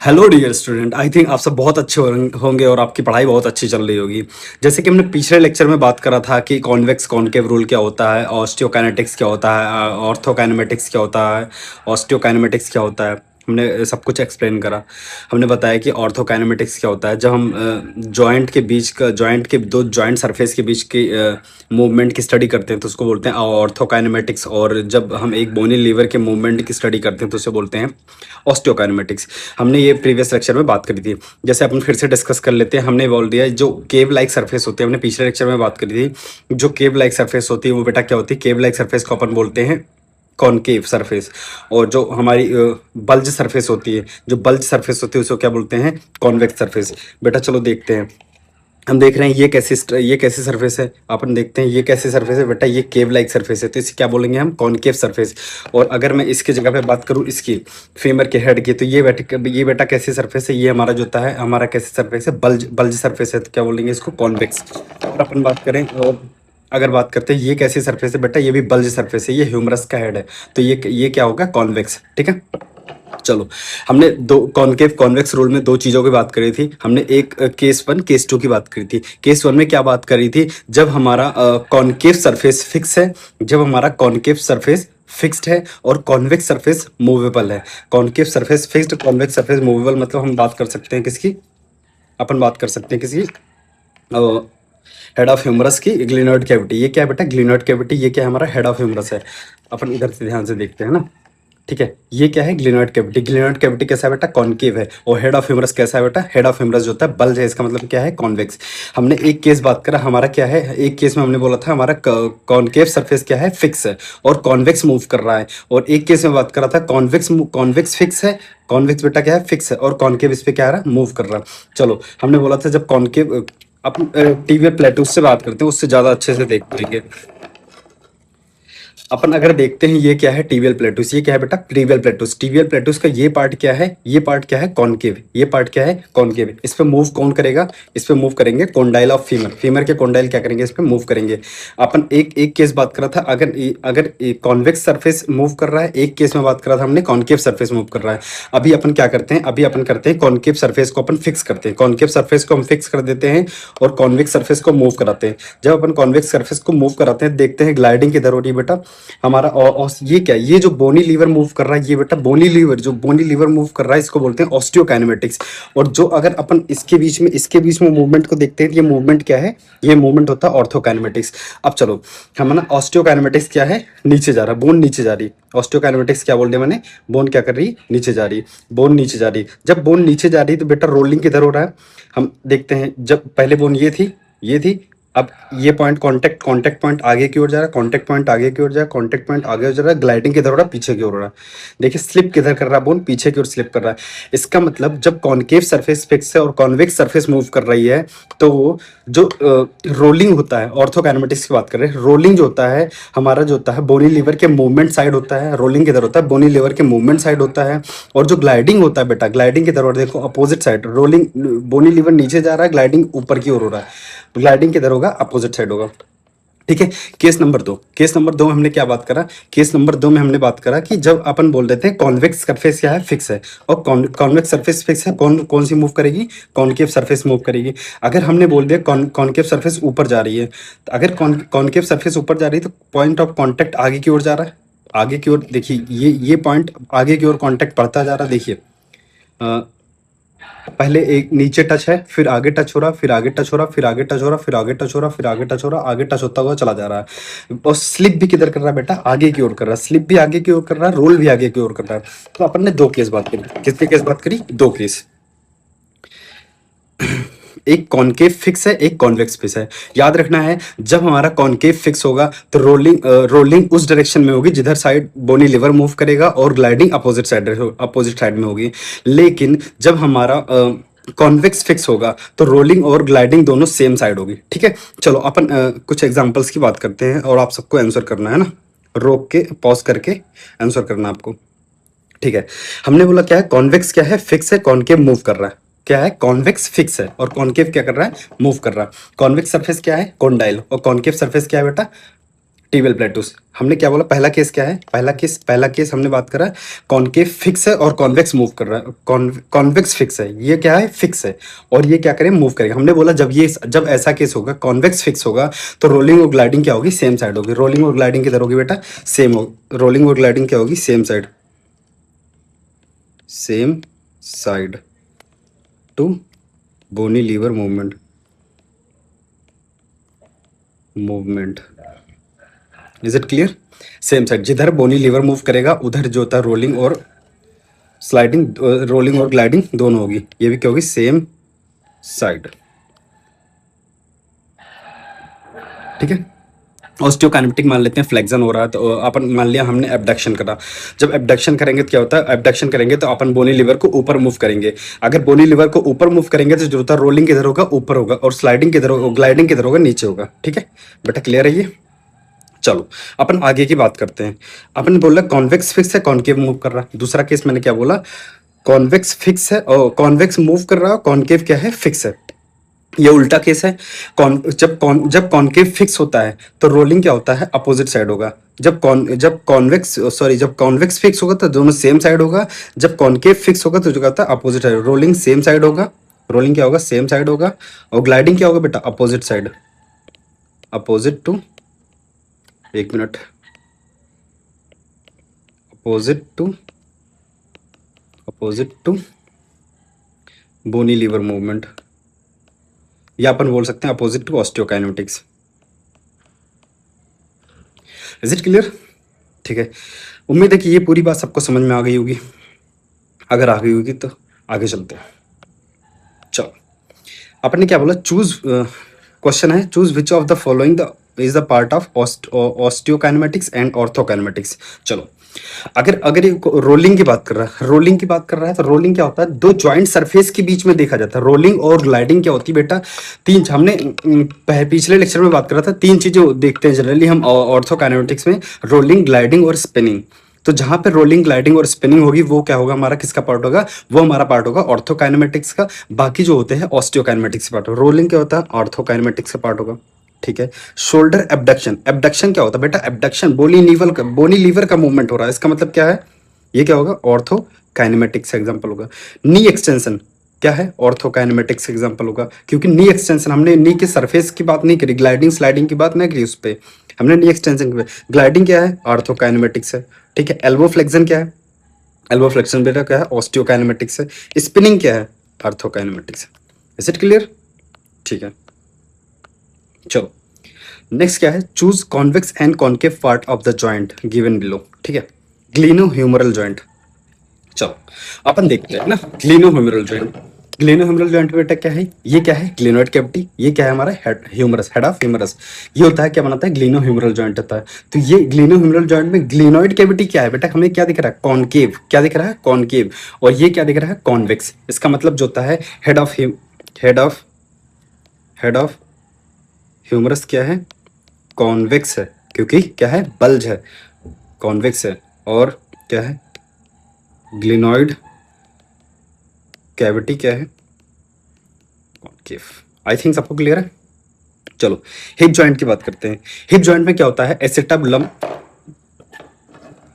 Hello dear student, I think आप सब बहुत अच्छे होंगे और आपकी पढ़ाई बहुत अच्छी चल रही होगी। जैसे कि हमने पिछले लेक्चर में बात करा था कि कॉन्वेक्स कॉनकेव रूल क्या होता है, ऑस्टियोकाइनेटिक्स क्या होता है, ऑर्थोकाइनेमेटिक्स क्या होता है, ऑस्टियोकाइनेमेटिक्स क्या होता है। हमने सब कुछ एक्सप्लेन करा। हमने बताया कि ऑर्थोकाइनेमेटिक्स क्या होता है। जब हम जॉइंट के दो जॉइंट सरफेस के बीच की मूवमेंट की स्टडी करते हैं तो उसको बोलते हैं ऑर्थोकाइनेमेटिक्स। और जब हम एक बोनी लीवर के मूवमेंट की स्टडी करते हैं तो उसे बोलते हैं ऑस्टियोकाइनेमेटिक्स। हमने ये प्रीवियस लेक्चर में बात करी थी। जैसे अपन फिर से डिस्कस कर लेते हैं। हमने बोल दिया जो केव लाइक सरफेस होती है, हमने पिछले लेक्चर में बात करी थी। जो केव लाइक सरफेस होती है वो बेटा क्या होती है? केव लाइक सरफेस को अपन बोलते हैं कॉनकेव सरफेस। और जो हमारी बल्ज सरफेस होती है, जो बल्ज सरफेस होती है उसको क्या बोलते हैं? Convex surface. बेटा चलो देखते हैं। हम देख रहे हैं ये कैसी सरफेस है। अपन देखते हैं ये कैसी सरफेस है। बेटा ये केव लाइक सरफेस है तो इसे क्या बोलेंगे हम? Concave surface. और अगर मैं इसके जगह पे बात करूँ इसकी फीमर के हेड की, तो ये बेटा कैसी सरफेस है? ये हमारा जो होता है हमारा कैसी सरफेस है? बल्ज बल्ज सरफेस है। तो क्या बोलेंगे इसको? कॉन्वेक्स। और अपन बात करें और अगर बात करते हैं ये कैसी सरफेस है? बेटा ये भी बल्ज सरफेस है, ये ह्यूमरस का हेड है। तो ये क्या होगा? कॉन्वेक्स। ठीक है, चलो। हमने दो कॉनकेव कॉन्वेक्स रूल में दो चीज़ों की बात करी थी। हमने एक केस वन केस टू की बात करी थी। केस वन में क्या बात करी थी? जब हमारा कॉनकेव सरफेस फिक्स है, जब हमारा कॉनकेव सरफेस फिक्स्ड है और कॉन्वेक्स सरफेस मूवेबल है। Concave surface fixed, convex surface movable, मतलब हम बात कर सकते हैं किसकी? अपन बात कर सकते हैं किसकी? हेड ऑफ ह्यूमरस की, ग्लिनोइड कैविटी। ये क्या है बेटा? Glenoid cavity. ये क्या है? हमारा हेड ऑफ ह्यूमरस है। अपन इधर से ध्यान से देखते हैं ना। ठीक है, ये क्या है? Glenoid cavity. ग्लिनोइड कैविटी कैसा है बेटा? कॉनकेव है। और हेड ऑफ ह्यूमरस कैसा है बेटा? हेड ऑफ ह्यूमरस जो होता है बल्ज है। इसका मतलब क्या है? कॉन्वेक्स। हमने एक केस बात करा, हमारा क्या है? एक केस में हमने बोला था हमारा कॉनकेव सरफेस क्या है? फिक्स है और कॉन्वेक्स मूव कर रहा है। और एक केस में बात करा था कॉन्वेक्स फिक्स है। कॉन्वेक्स बेटा क्या है? फिक्स है और कॉनकेव इस पे क्या आ रहा है? मूव कर रहा है। चलो, हमने बोला था जब कॉनकेव, अपन टिबियल प्लेटूस से बात करते हैं, उससे ज्यादा अच्छे से देख पाएंगे। अपन अगर देखते हैं ये क्या है? Tibial plateaus. ये क्या है बेटा? Tibial plateaus. टिबियल प्लेटूस का ये पार्ट क्या है? ये पार्ट क्या है? कॉनकेव। ये पार्ट क्या है? कॉनकेव। इस पे मूव कौन करेगा? इस पे मूव करेंगे कॉन्डाइल ऑफ फीमर। फीमर के कॉन्डाइल क्या करेंगे? इस पे मूव करेंगे। अपन एक केस बात करा था, अगर कॉन्वेक्स सरफेस मूव कर रहा है। एक केस में बात करा था हमने कॉनकेव सरफेस मूव कर रहा है। अभी अपन क्या करते हैं? अभी अपन करते हैं कॉनकेव सरफेस को अपन फिक्स करते हैं। कॉनकेव सरफेस को हम फिक्स कर देते हैं और कॉन्वेक्स सरफेस को मूव कराते हैं। जब अपन कॉन्वेक्स सरफेस को मूव कराते हैं, देखते हैं ग्लाइडिंग किधर हो रही है बेटा? हमारा और ये क्या? ये जो बोनी लीवर मूव कर रहा है, ये बेटा बोनी लीवर, जो बोनी लीवर मूव कर रहा है इसको बोलते हैं ऑस्टियोकाइनेमेटिक्स। और जो अगर अपन इसके बीच में मूवमेंट को देखते हैं, ये मूवमेंट क्या है? ये मूवमेंट होता है ऑर्थोकाइनेमेटिक्स। अब चलो, हम ना ऑस्टियोकाइनेमेटिक्स क्या है? नीचे जा रहा है, बोन नीचे जा रही है। ऑस्टियोकाइनेमेटिक्स क्या बोल दिया मैंने? बोन क्या कर रही है? नीचे जा रही है। बोन नीचे जा रही है। जब बोन नीचे जा रही है तो बेटा रोलिंग किधर हो रहा है? हम देखते हैं, जब पहले बोन ये थी। अब ये पॉइंट कांटेक्ट पॉइंट आगे की ओर जा रहा है, कांटेक्ट पॉइंट आगे की ओर जा रहा है, कांटेक्ट पॉइंट आगे जा रहा है। ग्लाइडिंग किधर हो रहा है? पीछे की ओर हो रहा है। देखिए स्लिप किधर कर रहा है? बोन पीछे की ओर स्लिप कर रहा है। इसका मतलब जब कॉनकेव सरफेस फिक्स है और कॉन्वेक्स सरफेस मूव कर रही है, तो जो रोलिंग होता है, ऑर्थोकाइनेमेटिक्स की बात कर रहे हैं, रोलिंग जो होता है हमारा, जो होता है बोनी लीवर के मूवमेंट साइड होता है। रोलिंग किधर होता है? बोनी लीवर के मूवमेंट साइड होता है। और जो ग्लाइडिंग होता है बेटा, ग्लाइडिंग किधर हो रहा है? देखो अपोजिट साइड। रोलिंग, बोनी लीवर नीचे जा रहा है, ग्लाइडिंग ऊपर की ओर हो रहा है। ग्लाइडिंग किधर होगा? अपोजिट साइड होगा। ठीक है। केस नंबर 2 में हमने क्या बात करा? केस नंबर 2 में हमने बात करा कि जब अपन बोल देते हैं कॉन्वेक्स सरफेस क्या है? फिक्स है। और कॉन्वेक्स सरफेस फिक्स है, कौन कौन सी मूव करेगी? कॉनकेव सरफेस मूव करेगी। अगर हमने बोल दिया कॉनकेव सरफेस ऊपर जा रही है, तो अगर कॉनकेव सरफेस ऊपर जा रही है तो पॉइंट ऑफ कांटेक्ट आगे की ओर जा रहा है। आगे की ओर देखिए, ये पॉइंट आगे की ओर कांटेक्ट बढ़ता जा रहा है। देखिए पहले एक नीचे टच है, फिर आगे टच हो रहा, फिर आगे टच हो रहा, फिर आगे टच हो रहा, फिर आगे टच हो रहा, फिर आगे टच हो रहा, आगे टच होता हुआ चला जा रहा है। और स्लिप भी किधर कर रहा है बेटा? आगे की ओर कर रहा है। स्लिप भी आगे की ओर कर रहा है, रोल भी आगे की ओर कर रहा है। तो अपन ने दो केस बात करी। किसके केस बात करी? दो केस। एक कॉनकेव फिक्स है, एक कॉन्वेक्स फिक्स है। याद रखना है, जब हमारा कॉनकेव फिक्स होगा तो रोलिंग उस डायरेक्शन में होगी जिधर साइड बोनी लिवर मूव करेगा, और ग्लाइडिंग अपोजिट साइड में होगी। लेकिन जब हमारा कॉन्वेक्स फिक्स होगा तो रोलिंग और ग्लाइडिंग दोनों सेम साइड होगी। ठीक है, चलो अपन कुछ एग्जांपल्स की बात करते हैं और आप सबको आंसर करना है ना, रोक के पॉज करके आंसर करना आपको। ठीक है, हमने बोला क्या है? कॉन्वेक्स क्या है? फिक्स है, कॉनकेव मूव कर रहा है। क्या है? कॉन्वेक्स फिक्स है और कॉनकेव क्या कर रहा है? मूव कर रहा है। कॉन्वेक्स सरफेस क्या है? कॉन्डाइल। और कॉनकेव सरफेस क्या है बेटा? Tibial plateaus. हमने क्या बोला, पहला केस क्या है, पहला केस हमने बात करा कॉनकेव फिक्स है और कॉन्वेक्स मूव कर रहा है, कॉन्वेक्स फिक्स है, ये क्या है, फिक्स है, और ये क्या करें, मूव करेगा। हमने बोला जब ऐसा केस होगा, कॉन्वेक्स फिक्स होगा, तो रोलिंग और ग्लाइडिंग क्या होगी, सेम साइड होगी। रोलिंग और ग्लाइडिंग किधर होगी बेटा, सेम हो, रोलिंग और ग्लाइडिंग क्या होगी, same side, same side to bony lever movement. Is it clear, same side, जिधर बोनी लीवर मूव करेगा उधर जो होता है रोलिंग और स्लाइडिंग, रोलिंग और ग्लाइडिंग दोनों होगी। ये भी क्या होगी, सेम साइड। ठीक है, ऑस्टियोकाइनेमेटिक मान लेते हैं, फ्लेक्शन हो रहा है तो अपन मान लिया हमने एबडक्शन करा। जब एबडक्शन करेंगे तो क्या होता है, एबडक्शन करेंगे तो अपन बोनी लिवर को ऊपर मूव करेंगे। अगर बोनी लिवर को ऊपर मूव करेंगे तो जो होता है रोलिंग किधर होगा, ऊपर होगा, और स्लाइडिंग किधर होगा, ग्लाइडिंग किधर होगा, नीचे होगा। ठीक है बेटा, क्लियर है ये। चलो अपन आगे की बात करते हैं। अपन बोला कॉन्वेक्स फिक्स है, कॉनकेव मूव कर रहा है। दूसरा केस मैंने क्या बोला, कॉन्वेक्स फिक्स है और कॉन्वेक्स मूव कर रहा है, कॉनकेव क्या है, फिक्स है। ये उल्टा केस है। जब कॉनकेव फिक्स होता है तो रोलिंग क्या होता है, अपोजिट साइड होगा। जब कॉन्वेक्स फिक्स होगा तो दोनों सेम साइड होगा। जब कॉनकेव फिक्स होगा तो जो कहता है opposite side, rolling same side होगा, रोलिंग क्या होगा, सेम साइड होगा, और ग्लाइडिंग क्या होगा बेटा, अपोजिट साइड, अपोजिट टू, एक minute, opposite to bony lever movement, या अपन बोल सकते हैं opposite to osteokinetics. Is it clear, ठीक है। उम्मीद है कि ये पूरी बात सबको समझ में आ गई होगी। अगर आ गई होगी तो आगे चलते हैं। चलो अपन ने क्या बोला, चूज, क्वेश्चन है choose which of the following the is the part of osteokinematics and arthrokinematics. चलो अगर ये रोलिंग की बात कर रहा है, तो रोलिंग क्या होता है, दो जॉइंट सरफेस के बीच में देखा जाता है। रोलिंग और ग्लाइडिंग क्या होती है बेटा, तीन, हमने पिछले लेक्चर में बात करा था, तीन चीजें देखते हैं जनरली हम ऑर्थोकाइनेमेटिक्स में, रोलिंग, ग्लाइडिंग और स्पिनिंग। तो जहां पे रोलिंग, ग्लाइडिंग और स्पिनिंग होगी वो क्या होगा, हमारा किसका पार्ट होगा, वो हमारा पार्ट होगा ऑर्थोकाइनेमेटिक्स का। बाकी जो होते हैं ऑस्टियोकाइनेमेटिक्स का पार्ट। रोलिंग क्या होता है, ऑर्थोकाइनेमेटिक्स का पार्ट होगा। ठीक है। शोल्डर एबडक्शन, एबडक्शन क्या होता है बेटा, एबडक्शन बोनी लीवर का मूवमेंट हो रहा है, इसका मतलब क्या है, ये क्या होगा, ऑर्थोकाइनेमेटिक्स एग्जांपल होगा। नी एक्सटेंशन क्या है, ऑर्थोकाइनेमेटिक्स एग्जांपल होगा, क्योंकि नी एक्सटेंशन हमने नी के सरफेस की बात नहीं करी, ग्लाइडिंग स्लाइडिंग की बात नहीं करी, उस पर हमने नी एक्सटेंशन की। ग्लाइडिंग क्या है, ऑर्थोकाइनेमेटिक्स है। ठीक है। एल्बो फ्लेक्शन क्या है, एल्बो फ्लेक्शन बेटा क्या है, ऑस्टियोकाइनेमेटिक्स है। स्पिनिंग क्या है, ऑर्थोकाइनेमेटिक्स है। इज इट क्लियर, ठीक है। चलो नेक्स्ट क्या है, choose convex and concave part of the joint given below. ठीक है। ग्लिनो ह्यूमरल जॉइंट, चलो अपन देखते हैं ना, ग्लिनो ह्यूमरल जॉइंट। ग्लिनो ह्यूमरल जॉइंट बेटा क्या है, ये क्या है, ग्लिनोइड कैविटी, ये क्या है हमारा head humerus, head of humerus. ये होता है क्या बनाता है, ग्लिनो ह्यूमरल जॉइंट होता है। तो ये ग्लिनो ह्यूमरल जॉइंट में ग्लिनोइड कैविटी क्या है बेटा, हमें क्या दिख रहा है, कॉनकेव, क्या दिख रहा है, कॉनकेव, और ये क्या दिख रहा है, कॉन्वेक्स। इसका मतलब जो होता है head of head of humerus क्या है, कॉन्वेक्स है, क्योंकि क्या है, बल्ज है, कॉन्वेक्स है। और क्या है, ग्लिनोइड कैविटी क्या है, कॉनकेव। आई थिंक सबको क्लियर है। चलो हिप जॉइंट की बात करते हैं। हिप जॉइंट में क्या होता है, एसिटाबुलम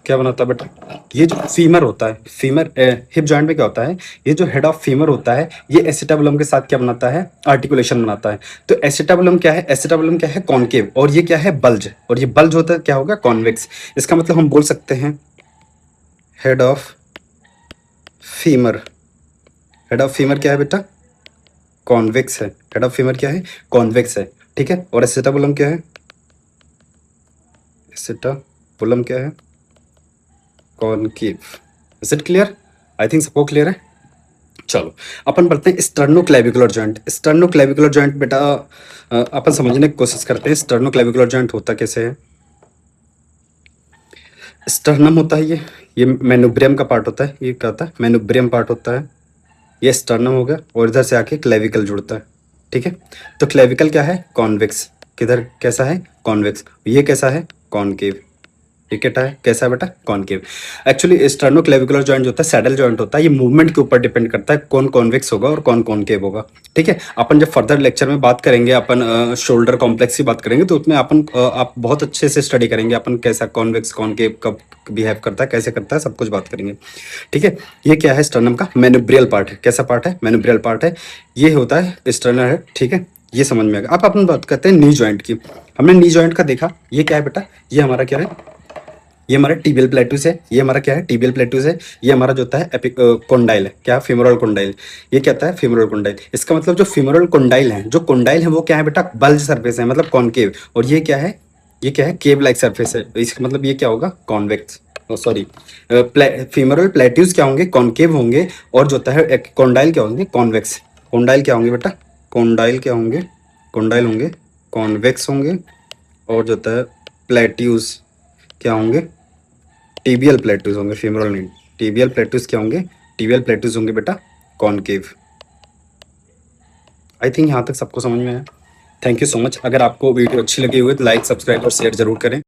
क्या बनाता है बेटा, ये जो फीमर होता है, फीमर हिप जॉइंट में क्या होता है, ये जो हेड ऑफ फीमर होता है, ये एसिटाबुलम के साथ क्या बनाता है, आर्टिकुलेशन बनाता है। तो एसिटाबुलम क्या है, एसिटाबुलम क्या है, कॉनकेव, और ये क्या है, बल्ज, और ये बल्ज होता है क्या होगा, कॉन्वेक्स। इसका मतलब हम बोल सकते हैं head of femur, head of femur क्या है बेटा, कॉन्वेक्स है। हेड ऑफ फीमर क्या है, कॉन्वेक्स है। ठीक है। और एसिटाबुलम क्या है, एसिटाबुलम क्या है, concave. Is it clear, I think सबको क्लियर है। चलो अपन बढ़ते हैं स्टर्नोक्लेविकुलर जॉइंट। स्टर्नोक्लेविकुलर जॉइंट बेटा अपन समझने की कोशिश करते हैं, स्टर्नोक्लेविकुलर जॉइंट होता कैसे है। स्टर्नम होता है, ये मेनुब्रियम का पार्ट होता है, ये क्या होता है, मेनुब्रियम पार्ट होता है, ये स्टर्नम हो गया, और इधर से आके क्लेविकल जुड़ता है। ठीक है। तो क्लेविकल क्या है, कॉन्वेक्स, किधर कैसा है, कॉन्वेक्स, ये कैसा है, कॉनकेव। ये क्या है, कैसा है बेटा, कॉनकेव। एक्चुअली स्टर्नोक्लेविकुलर जॉइंट जो होता है सैडल जॉइंट होता है, ये मूवमेंट के ऊपर डिपेंड करता है कौन कॉन्वेक्स होगा और कौन कॉनकेव होगा। ठीक है, अपन जब फर्दर लेक्चर में बात करेंगे, अपन शोल्डर कॉम्प्लेक्स की बात करेंगे, तो उसमें अपन आप बहुत अच्छे से स्टडी करेंगे अपन कैसा कॉन्वेक्स कॉनकेव कब बिहेव करता है, कैसे करता है, सब कुछ बात करेंगे। ठीक है, ये क्या है, स्टर्नम का मैनुब्रियल पार्ट है। कैसा पार्ट है, मैनुब्रियल पार्ट है। ये होता है स्टर्नर है। ठीक है, ये समझ में आएगा। अब अपन बात करते हैं नी जॉइंट की। हमने नी जॉइंट का देखा, ये क्या है बेटा, ये हमारा क्या है, ये हमारा टिबियल प्लेटूस है। ये हमारा क्या है, टिबियल प्लेटूस है। ये हमारा जो होता है कोंडाइल है, क्या, फेमोरल कोंडाइल। ये क्या होता है, फेमोरल कोंडाइल। इसका मतलब जो फेमोरल कोंडाइल है, जो कोंडाइल है वो क्या है बेटा, बल्ज सरफेस है, मतलब कॉनकेव। और ये क्या है, ये क्या है, केव लाइक सरफेस है। इसका मतलब ये क्या होगा, कॉन्वेक्स, सॉरी, फेमोरल प्लेट्यूस क्या होंगे, कॉनकेव होंगे। और जो होता है कोंडाइल क्या होंगे, कॉन्वेक्स। कोंडाइल क्या होंगे बेटा, कोंडाइल क्या होंगे, कोंडाइल होंगे कॉन्वेक्स होंगे। और जो होता है प्लेट्यूस क्या होंगे, टीबियल प्लेटूस होंगे, फेमोरल नहीं। टीबियल प्लेटूस क्या होंगे, टीबियल प्लेटूस होंगे बेटा कॉनकेव। आई थिंक यहाँ तक सबको समझ में आया। Thank you so much. अगर आपको वीडियो अच्छी लगी हुई तो लाइक, सब्सक्राइब और शेयर जरूर करें।